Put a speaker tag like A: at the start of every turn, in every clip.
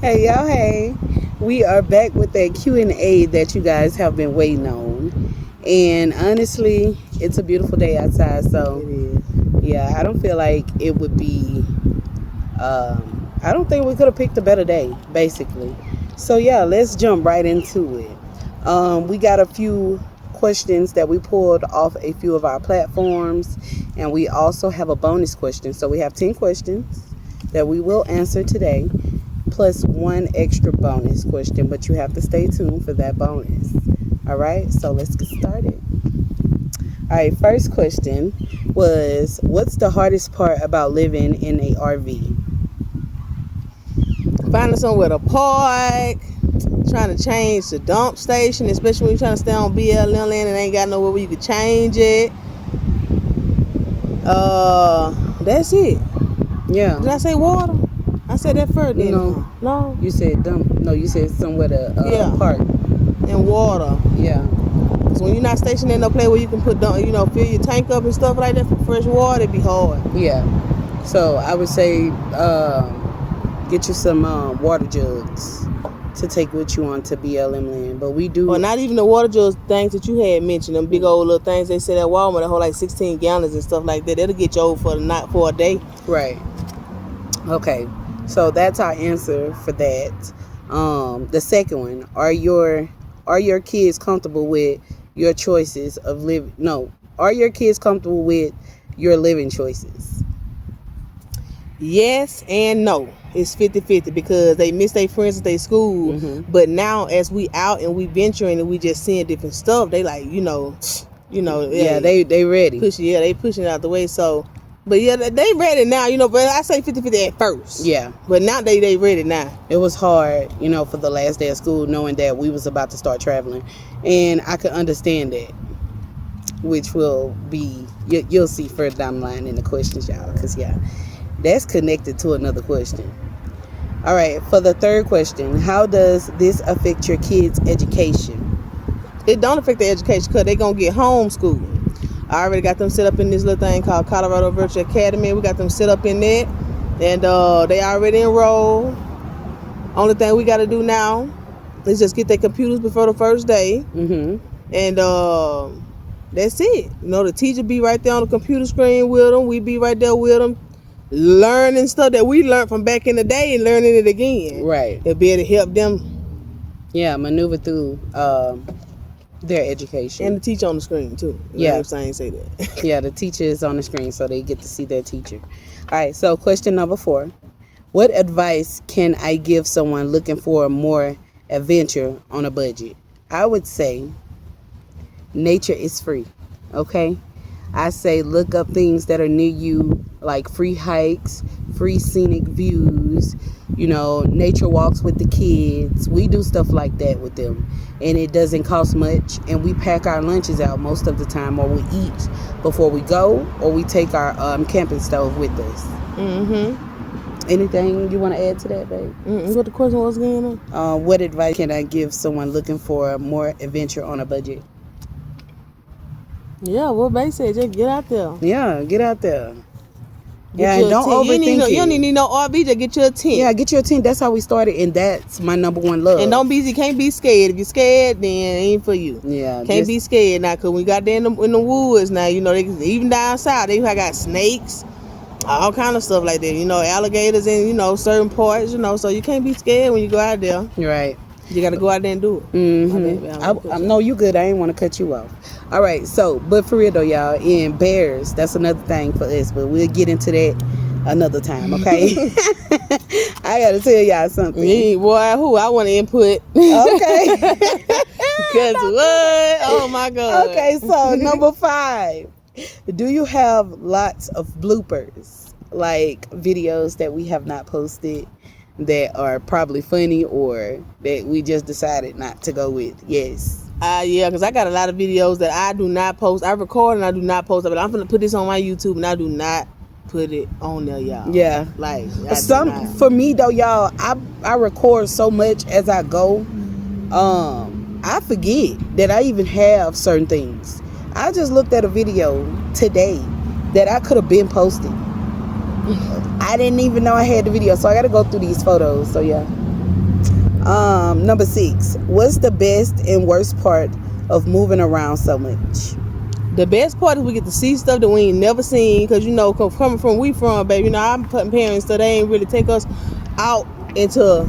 A: Hey y'all, hey. We are back with that Q&A that you guys have been waiting on. And honestly, it's a beautiful day outside, so
B: It is.
A: yeah, I don't feel like it would be I don't think we could have picked a better day, basically. So yeah, let's jump right into it. We got a few questions that we pulled off a few of our platforms, and we also have a bonus question. So we have 10 questions that we will answer today, plus one extra bonus question, but you have to stay tuned for that bonus. All right, so let's get started. All right, first question was, what's the hardest part about living in a RV?
B: Finding somewhere to park, trying to change the dump station, especially when you're trying to stay on BLM land and ain't got nowhere where you can change it. That's it.
A: Yeah.
B: Did I say water? I said that first, didn't
A: No.
B: I? No.
A: You said dump. No, you said somewhere to
B: Yeah.
A: park.
B: And water.
A: Yeah.
B: So when you're not stationed in no place where you can put, fill your tank up and stuff like that for fresh water, it'd be hard.
A: Yeah. So I would say get you some water jugs to take with you onto BLM land. But we do.
B: Or not even the water jugs things that you had mentioned, them big old little things they said at Walmart that hold like 16 gallons and stuff like that. That'll get you over for a day.
A: Right. Okay. So that's our answer for that. The second one, are your kids comfortable with your choices of living? No. Are your kids comfortable with your living choices?
B: Yes and no. It's 50-50 because they miss their friends at their school.
A: Mm-hmm.
B: But now as we out and we venturing and we just seeing different stuff, they like,
A: Yeah, they ready.
B: They pushing it out the way. So, but yeah, they ready now, but I say 50-50 at first.
A: Yeah.
B: But now they ready now.
A: It was hard, for the last day of school, knowing that we was about to start traveling. And I could understand that, which will be, you'll see further down the line in the questions, y'all. Because, yeah, that's connected to another question. All right, for the third question, how does this affect your kids' education?
B: It don't affect their education because they going to get homeschooled. I already got them set up in this little thing called Colorado Virtual Academy. We got them set up in that. And they already enrolled. Only thing we got to do now is just get their computers before the first day.
A: Mm-hmm.
B: And that's it. The teacher be right there on the computer screen with them. We be right there with them, learning stuff that we learned from back in the day and learning it again.
A: Right.
B: It'll be able to help them.
A: Yeah, maneuver through their education.
B: And the teacher on the screen, too.
A: Yeah.
B: I'm saying say that.
A: Yeah, the teacher is on the screen, so they get to see their teacher. All right, so question number 4. What advice can I give someone looking for more adventure on a budget? I would say nature is free, okay? I say look up things that are near you, like free hikes, free scenic views, nature walks with the kids. We do stuff like that with them, and it doesn't cost much, and we pack our lunches out most of the time, or we eat before we go, or we take our camping stove with us.
B: Mm-hmm.
A: Anything you want to add to that, babe?
B: What the question was again?
A: What advice can I give someone looking for more adventure on a budget?
B: Yeah, what Bay said, just get out there.
A: Yeah, get out there.
B: Get
A: and don't overthink it.
B: You don't need no RV, just get you a tent.
A: Yeah, get your tent. That's how we started, and that's my number one love.
B: And can't be scared. If you're scared, then it ain't for you.
A: Yeah.
B: Can't be scared now, because we got there in the woods now, they even down south, they got snakes, all kind of stuff like that, alligators in, certain parts, so you can't be scared when you go out there.
A: Right.
B: You got to go out there and do it.
A: Mm-hmm. I know you good. I ain't want to cut you off. All right. So, but for real though, y'all, in bears, that's another thing for us. But we'll get into that another time, okay? I got to tell y'all something.
B: Boy, I want to input.
A: Okay.
B: Because what? Oh, my God.
A: Okay, so number 5. Do you have lots of bloopers? Like videos that we have not posted that are probably funny or that we just decided not to go with? Yes.
B: Yeah, because I got a lot of videos that I do not post. I record and I do not post it, but I'm going to put this on my YouTube and I do not put it on there, y'all.
A: Yeah.
B: Like,
A: for me though, y'all, I record so much as I go. I forget that I even have certain things. I just looked at a video today that I could have been posted. I didn't even know I had the video, so I got to go through these photos. So yeah. Number 6. What's the best and worst part of moving around so much?
B: The best part is we get to see stuff that we ain't never seen. Because, you know, coming from we from, baby, you know, I'm putting parents, so they ain't really take us out into,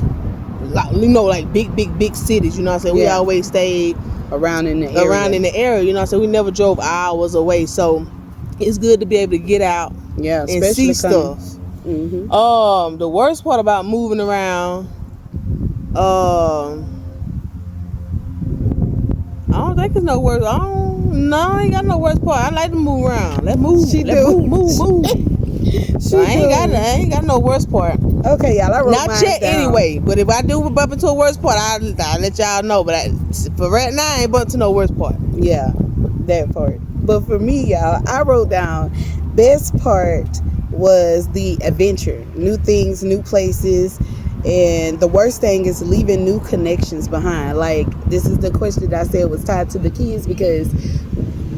B: like, you know, like big cities. You know what I'm saying? We
A: Yeah.
B: always stayed
A: Around in the area.
B: You know what I'm saying? We never drove hours away. So it's good to be able to get out
A: Yeah,
B: and
A: especially
B: see stuff.
A: Mm-hmm.
B: The worst part about moving around, I don't think it's no worst. I ain't got no worst part. I like to move around. Let's move.
A: She
B: Let's
A: do.
B: move. So I ain't got no worst part.
A: Okay, y'all. I wrote
B: Not
A: mine
B: yet,
A: down.
B: anyway. But if I do bump into a worst part, I'll let y'all know. But for right now, I ain't bumped to no worst part.
A: Yeah, that part. But for me, y'all, I wrote down best part was the adventure, new things, new places, and the worst thing is leaving new connections behind. Like, this is the question that I said was tied to the kids because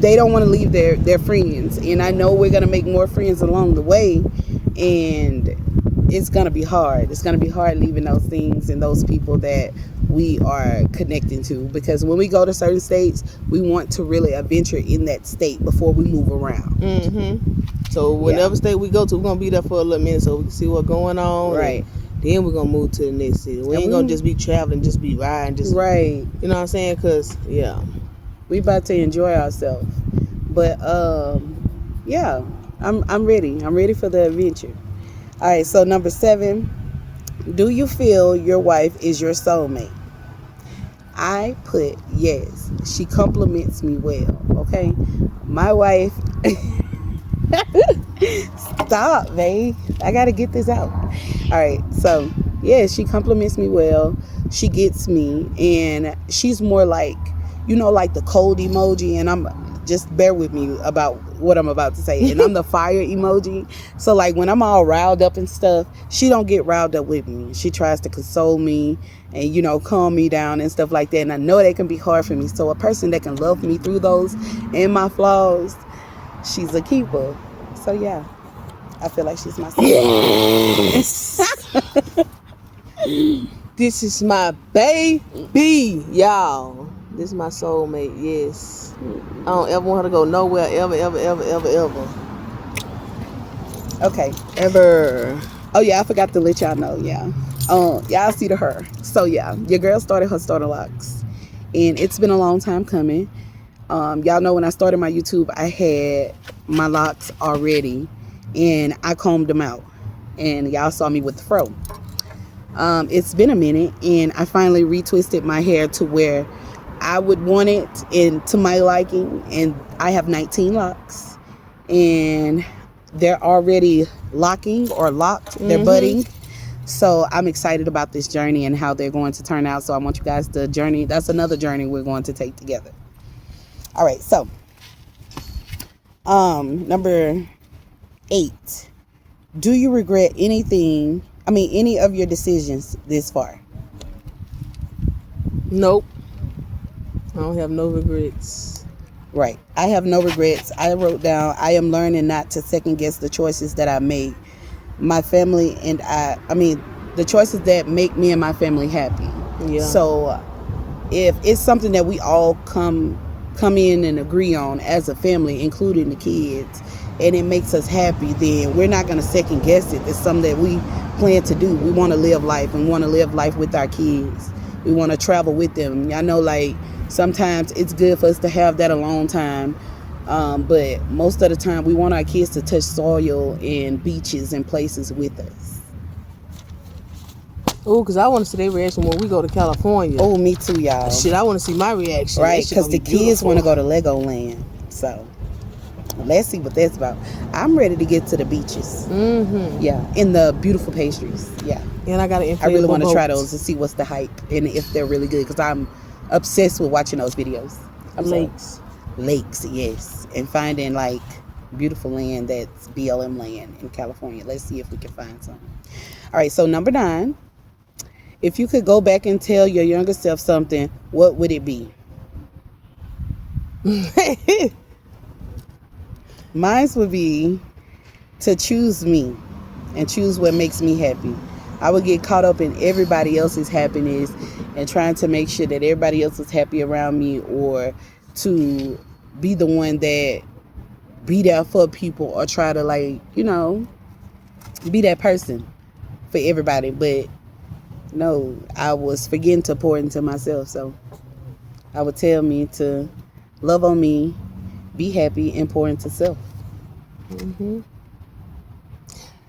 A: they don't want to leave their friends, and I know we're gonna make more friends along the way, and it's gonna be hard. It's gonna be hard leaving those things and those people that we are connecting to, because when we go to certain states, we want to really adventure in that state before we move around.
B: So whenever state we go to, we're gonna be there for a little minute so we can see what's going on.
A: Right.
B: Then we're gonna move to the next city. We ain't gonna just be traveling, just be riding, just
A: right.
B: You know what I'm saying? Cause yeah,
A: we about to enjoy ourselves. But yeah, I'm ready. I'm ready for the adventure. All right. So number 7, do you feel your wife is your soulmate? I put yes. She compliments me well. Okay, my wife. Stop, babe. I gotta get this out. All right. So yeah, she compliments me well. She gets me, and she's more like, you know, like the cold emoji, and I'm just bear with me about what I'm about to say. And I'm the fire emoji. So like when I'm all riled up and stuff, she don't get riled up with me. She tries to console me and, you know, calm me down and stuff like that. And I know that can be hard for me. So a person that can love me through those and my flaws, she's a keeper. So yeah, I feel like she's my soulmate.
B: This is my baby, y'all. This is my soulmate, yes. I don't ever want her to go nowhere, ever.
A: Okay.
B: Ever.
A: Oh yeah, I forgot to let y'all know, yeah. Y'all see the her. So yeah, your girl started her starter locks. And it's been a long time coming. Y'all know when I started my YouTube, I had my locks already. And I combed them out. And y'all saw me with the fro. It's been a minute, and I finally retwisted my hair to where I would want it and to my liking, and I have 19 locks, and they're already locking or locked. They're budding. So I'm excited about this journey and how they're going to turn out. So I want you guys to journey. That's another journey we're going to take together. All right. So, number 8, do you regret any of your decisions this far?
B: Nope. I don't have no regrets.
A: Right. I have no regrets. I wrote down, I am learning not to second guess the choices that I made. My family and the choices that make me and my family happy.
B: Yeah.
A: So if it's something that we all come in and agree on as a family, including the kids, and it makes us happy, then we're not going to second guess it. It's something that we plan to do. We want to live life, and want to live life with our kids. We want to travel with them. I know, like, sometimes it's good for us to have that alone time, but most of the time we want our kids to touch soil and beaches and places with us.
B: Oh, because I want to see their reaction when we go to California.
A: Oh, me too, y'all.
B: Shit, I want to see my reaction.
A: Right, because the kids want to go to Legoland. So let's see what that's about. I'm ready to get to the beaches. Yeah, and the beautiful pastries. Yeah,
B: and I got to.
A: I really want to try those to see what's the hype and if they're really good, because I'm obsessed with watching those videos. Lakes, yes, and finding like beautiful land that's BLM land in California. Let's see if we can find some. All right, so number 9. If you could go back and tell your younger self something, what would it be? Mine would be to choose me. and choose what makes me happy. I would get caught up in everybody else's happiness and trying to make sure that everybody else is happy around me, or to be the one that be there for people, or try to, like, you know, be that person for everybody. But no, I was forgetting to pour into myself. So I would tell me to love on me, be happy, and pour into self.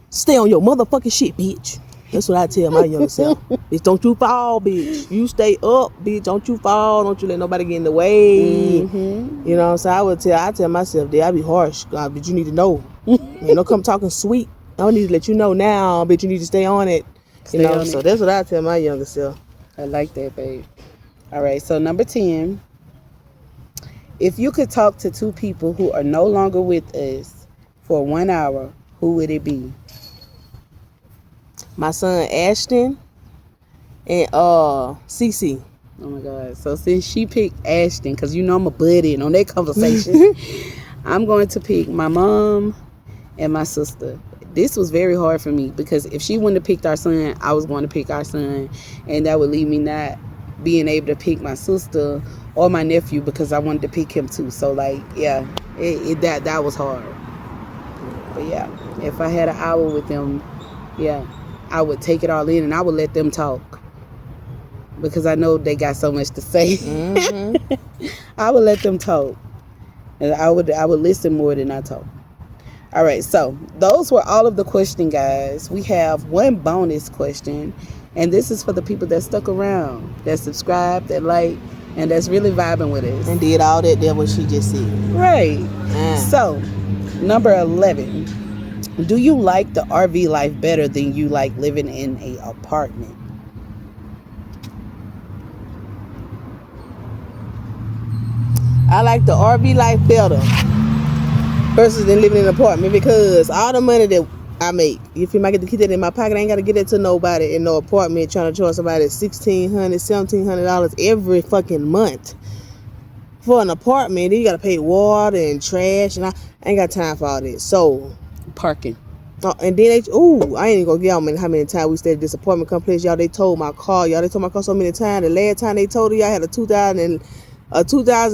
B: Stay on your motherfucking shit, bitch. That's what I tell my younger self. Bitch, don't you fall, bitch. You stay up, bitch. Don't you fall. Don't you let nobody get in the way.
A: Mm-hmm.
B: You know, so I tell myself that I be harsh, God, but you need to know. You know, come talking sweet. I don't need to let you know now, but you need to stay on it.
A: Stay
B: You know,
A: on
B: so
A: it.
B: that's what I tell my younger self.
A: I like that, babe. All right, so number 10. If you could talk to two people who are no longer with us for 1 hour, who would it be?
B: My son Ashton and Cece.
A: Oh my God. So since she picked Ashton, because you know I'm a buddy on that conversation, I'm going to pick my mom and my sister. This was very hard for me, because if she wouldn't have picked our son, I was going to pick our son, and that would leave me not being able to pick my sister or my nephew, because I wanted to pick him too. So, like, yeah, that was hard. But yeah, if I had an hour with them, yeah, I would take it all in and I would let them talk, because I know they got so much to say. I would let them talk, and I would listen more than I talk. All right, so those were all of the questions, guys. We have one bonus question, and this is for the people that stuck around, that subscribed, that like, and that's really vibing with us.
B: And did all that there what she just said.
A: Right. So, number 11. Do you like the RV life better than you like living in an apartment?
B: I like the RV life better versus than living in an apartment, because all the money that I make, if I get to keep that in my pocket, I ain't got to get it to nobody in no apartment trying to charge somebody $1,600, $1,700 every fucking month for an apartment. Then you got to pay water and trash, and I ain't got time for all this. So
A: Parking.
B: and then I ain't even gonna get on how many times we stayed at this apartment complex, y'all. They told my car, so many times. The last time they told her, y'all had a 2000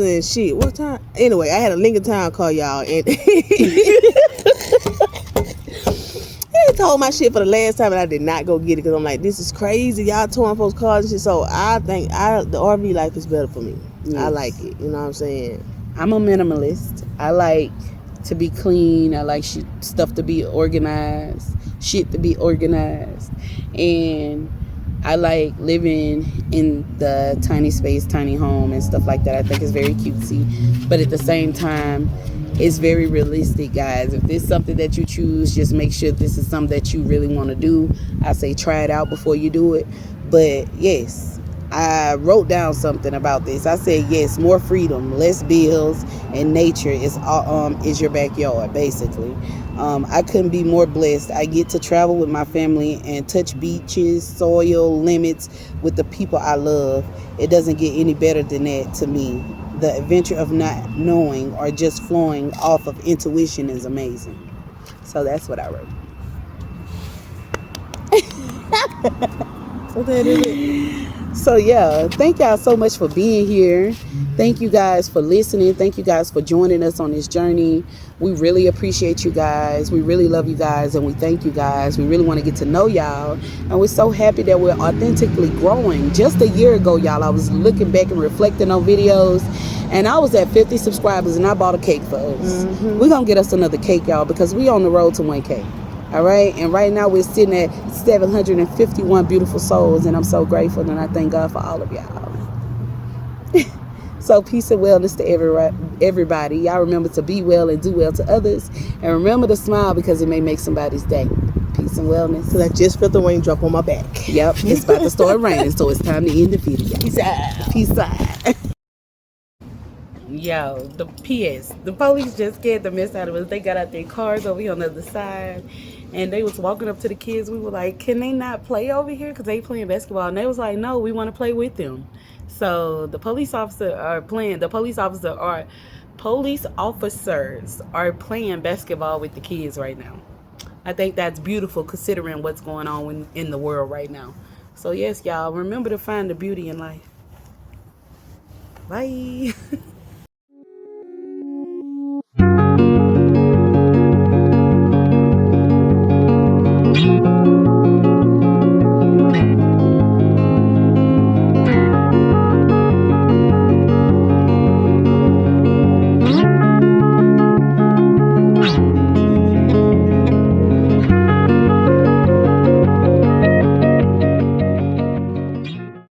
B: and shit. What time? Anyway, I had a Lincoln Town car, y'all, and they told my shit for the last time, and I did not go get it, because I'm like, this is crazy. Y'all towing folks' cars and shit. So I think the RV life is better for me. Yes. I like it. You know what I'm saying?
A: I'm a minimalist. I like to be clean. I like stuff to be organized, shit to be organized, and I like living in the tiny space, tiny home, and stuff like that. I think it's very cutesy, but at the same time, it's very realistic, guys. If this is something that you choose, just make sure this is something that you really want to do. I say try it out before you do it. But yes, I wrote down something about this. I said, yes, more freedom, less bills, and nature is your backyard, basically. I couldn't be more blessed. I get to travel with my family and touch beaches, soil, limits with the people I love. It doesn't get any better than that to me. The adventure of not knowing or just flowing off of intuition is amazing. So that's what I wrote. So yeah, thank y'all so much for being here. Thank you guys for listening. Thank you guys for joining us on this journey. We really appreciate you guys. We really love you guys, and we thank you guys. We really want to get to know y'all, and we're so happy that we're authentically growing. Just a year ago, y'all, I was looking back and reflecting on videos, and I was at 50 subscribers, and I bought a cake for us. We're gonna get us another cake, y'all, because we on the road to 1K. All right, and right now we're sitting at 751 beautiful souls, and I'm so grateful, and I thank God for all of y'all. So peace and wellness to everybody. Y'all remember to be well and do well to others, and remember to smile, because it may make somebody's day. Peace and wellness.
B: Because I just felt the raindrop on my back.
A: Yep, it's about to start raining, so it's time to end the video.
B: Peace out.
A: Peace out. Yo, the PS, the police just scared the mess out of us. They got out their cars over here on the other side, and they was walking up to the kids. We were like, can they not play over here? Because they playing basketball. And they was like, no, we want to play with them. So the police officers are playing basketball with the kids right now. I think that's beautiful considering what's going on in the world right now. So yes, y'all, remember to find the beauty in life. Bye.